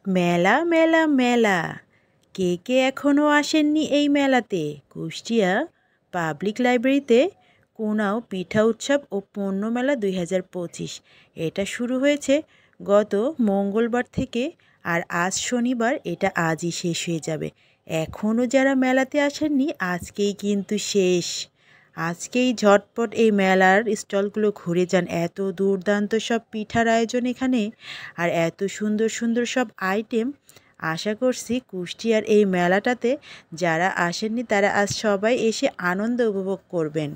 মেলা মেলা মেলা, কে কে এখনও আসেননি এই মেলাতে? কুষ্টিয়া পাবলিক লাইব্রেরিতে কুনাও পিঠা উৎসব ও পণ্য মেলা 2025 এটা শুরু হয়েছে গত মঙ্গলবার থেকে, আর আজ শনিবার, এটা আজই শেষ হয়ে যাবে। এখনও যারা মেলাতে আসেননি, আজকেই কিন্তু শেষ। আজকেই ঝটপট এই মেলার স্টলগুলো ঘুরে যান। এত দুর্দান্ত সব পিঠার আয়োজন এখানে, আর এত সুন্দর সুন্দর সব আইটেম। আশা করছি কুষ্টিয়ার এই মেলাটাতে যারা আসেননি তারা আজ সবাই এসে আনন্দ উপভোগ করবেন।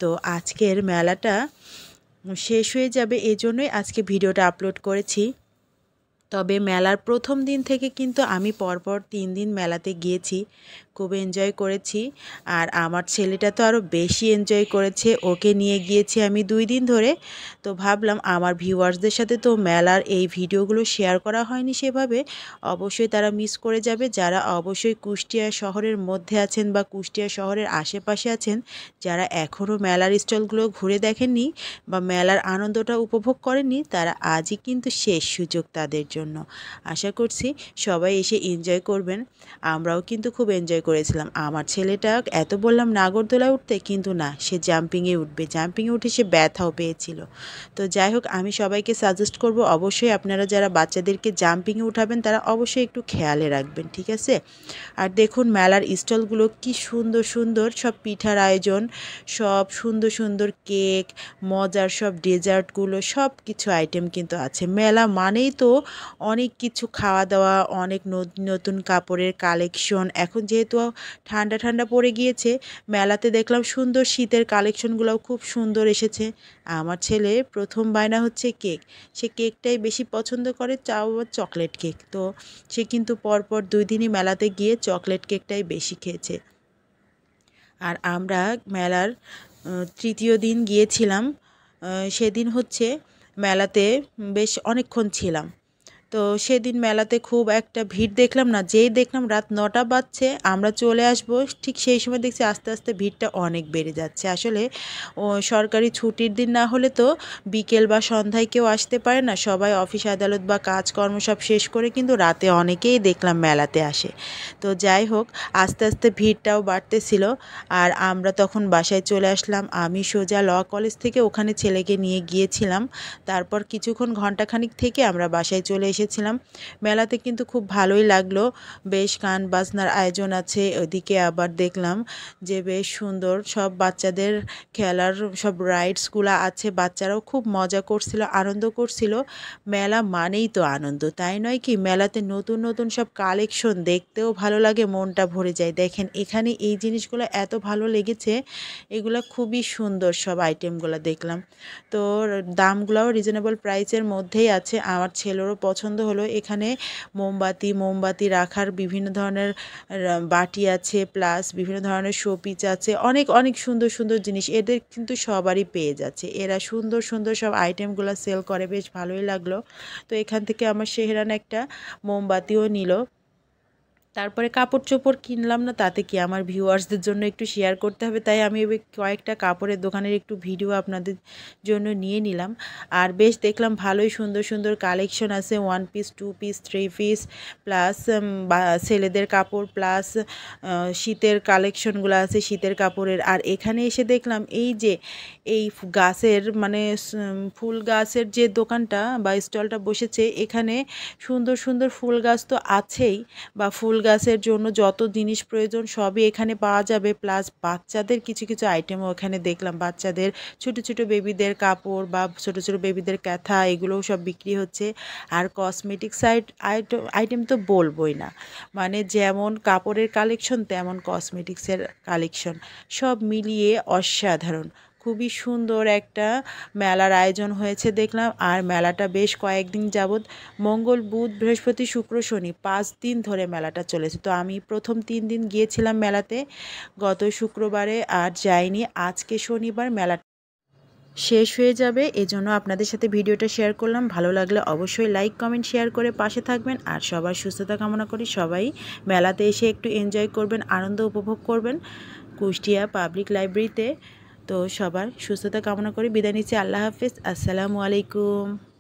তো আজকের মেলাটা শেষ হয়ে যাবে, এজন্যই আজকে ভিডিওটা আপলোড করেছি। তবে মেলার প্রথম দিন থেকে কিন্তু আমি পরপর 3 দিন মেলাতে গিয়েছি, খুব এনজয় করেছি। আর আমার ছেলেটা তো আরও বেশি এনজয় করেছে, ওকে নিয়ে গিয়েছি আমি 2 দিন ধরে। তো ভাবলাম আমার ভিউয়ার্সদের সাথে তো মেলার এই ভিডিওগুলো শেয়ার করা হয়নি সেভাবে, অবশ্যই তারা মিস করে যাবে। যারা অবশ্যই কুষ্টিয়া শহরের মধ্যে আছেন বা কুষ্টিয়া শহরের আশেপাশে আছেন, যারা এখনও মেলার স্টলগুলো ঘুরে দেখেননি বা মেলার আনন্দটা উপভোগ করেননি, তারা আজই কিন্তু শেষ সুযোগ তাদের জন্য। আশা করছি সবাই এসে এনজয় করবেন। আমরাও কিন্তু খুব এনজয় করেছিলাম। আমার ছেলেটা এত বললাম নাগরদোলায় উঠতে, কিন্তু না, সে জাম্পিংয়ে উঠবে। জাম্পিংয়ে উঠে সে ব্যথাও পেয়েছিল। তো যাই হোক, আমি সবাইকে সাজেস্ট করব অবশ্যই আপনারা যারা বাচ্চাদেরকে জাম্পিংয়ে উঠাবেন তারা অবশ্যই একটু খেয়ালে রাখবেন, ঠিক আছে? আর দেখুন মেলার স্টলগুলো কি সুন্দর সুন্দর সব পিঠার আয়োজন, সব সুন্দর সুন্দর কেক, মজার সব ডেজার্টগুলো, সব কিছু আইটেম কিন্তু আছে। মেলা মানেই তো অনেক কিছু খাওয়া দাওয়া, অনেক নতুন নতুন কাপড়ের কালেকশন। এখন যেহেতু ঠান্ডা ঠান্ডা পড়ে গিয়েছে, মেলাতে দেখলাম সুন্দর শীতের কালেকশনগুলোও খুব সুন্দর এসেছে। আমার ছেলে প্রথম বায়না হচ্ছে কেক, সে কেকটাই বেশি পছন্দ করে, চাও চকলেট কেক। তো সে কিন্তু পরপর 2 দিনই মেলাতে গিয়ে চকলেট কেকটাই বেশি খেয়েছে। আর আমরা মেলার তৃতীয় দিন গিয়েছিলাম। সেদিন হচ্ছে মেলাতে বেশ অনেকক্ষণ ছিলাম। তো সেদিন মেলাতে খুব একটা ভিড় দেখলাম না। যেই দেখলাম রাত 9টা বাজছে, আমরা চলে আসবো, ঠিক সেই সময় দেখছি আস্তে আস্তে ভিড়টা অনেক বেড়ে যাচ্ছে। আসলে সরকারি ছুটির দিন না হলে তো বিকেল বা সন্ধ্যায় কেউ আসতে পারে না। সবাই অফিস আদালত বা কাজকর্ম সব শেষ করে কিন্তু রাতে অনেকেই দেখলাম মেলাতে আসে। তো যাই হোক, আস্তে আস্তে ভিড়টাও বাড়তেছিল। আর আমরা তখন বাসায় চলে আসলাম। আমি সোজা ল কলেজ থেকে ওখানে ছেলেকে নিয়ে গিয়েছিলাম। তারপর কিছুক্ষণ ঘন্টাখানিক থেকে আমরা বাসায় চলে এসেছিলাম। মেলাতে কিন্তু খুব ভালোই লাগলো, বেশ গান বাজনার আয়োজন আছে। ওদিকে আবার দেখলাম যে বেশ সুন্দর সব বাচ্চাদের খেলার সব রাইডসগুলো আছে, বাচ্চারাও খুব মজা করছিল, আনন্দ করছিল। মেলা মানেই তো আনন্দ, তাই নয় কি? মেলাতে নতুন নতুন সব কালেকশন দেখতেও ভালো লাগে, মনটা ভরে যায়। দেখেন এখানে এই জিনিসগুলো এত ভালো লেগেছে, এগুলো খুবই সুন্দর সব আইটেমগুলো দেখলাম। তো দামগুলোও রিজনেবল প্রাইসের মধ্যেই আছে, আমার ছেলেরও পছন্দ হলো। এখানে মোমবাতি রাখার বিভিন্ন ধরনের বাটি আছে, প্লাস বিভিন্ন ধরনের শোপিস আছে, অনেক অনেক সুন্দর সুন্দর জিনিস এদের কিন্তু সবারই পেয়ে যাচ্ছে। এরা সুন্দর সুন্দর সব আইটেমগুলো সেল করে, বেশ ভালোই লাগলো। তো এখান থেকে আমার সেহরান একটা মোমবাতিও নিল। তারপরে কাপড় চোপড় কিনলাম না, তাতে কি, আমার ভিউয়ার্সদের জন্য একটু শেয়ার করতে হবে, তাই আমি কয়েকটা কাপড়ের দোকানের একটু ভিডিও আপনাদের জন্য নিয়ে নিলাম। আর বেশ দেখলাম ভালোই সুন্দর সুন্দর কালেকশন আছে, 1 পিস 2 পিস 3 পিস, প্লাস ছেলেদের কাপড়, প্লাস শীতের কালেকশনগুলো আছে, শীতের কাপড়ের। আর এখানে এসে দেখলাম এই যে এই গাছের মানে ফুল গাছের যে দোকানটা বা স্টলটা বসেছে, এখানে সুন্দর সুন্দর ফুল গাছ তো আছেই, বা ফুল গাছের জন্য যত জিনিস প্রয়োজন সবই এখানে পাওয়া যাবে। প্লাস বাচ্চাদের কিছু কিছু আইটেমও এখানে দেখলাম, বাচ্চাদের ছোট ছোট বেবিদের কাপড় বা ছোট ছোট বেবিদের কাঁথা, এগুলোও সব বিক্রি হচ্ছে। আর কসমেটিক আইটেম তো বলবোই না, মানে যেমন কাপড়ের কালেকশন তেমন কসমেটিক্সের কালেকশন, সব মিলিয়ে অসাধারণ। খুবই সুন্দর একটা মেলার আয়োজন হয়েছে দেখলাম। আর মেলাটা বেশ কয়েকদিন যাবৎ, মঙ্গল বুধ বৃহস্পতি শুক্র শনি 5 দিন ধরে মেলাটা চলেছে। তো আমি প্রথম 3 দিন গিয়েছিলাম মেলাতে, গত শুক্রবারে, আর যাইনি। আজকে শনিবার মেলা শেষ হয়ে যাবে, এজন্য আপনাদের সাথে ভিডিওটা শেয়ার করলাম। ভালো লাগলে অবশ্যই লাইক কমেন্ট শেয়ার করে পাশে থাকবেন। আর সবার সুস্থতা কামনা করি, সবাই মেলাতে এসে একটু এনজয় করবেন, আনন্দ উপভোগ করবেন কুষ্টিয়া পাবলিক লাইব্রেরিতে। তো সবার সুস্থতা কামনা করি বিদায় নিচ্ছি। আল্লাহ হাফেজ, আসসালামু আলাইকুম।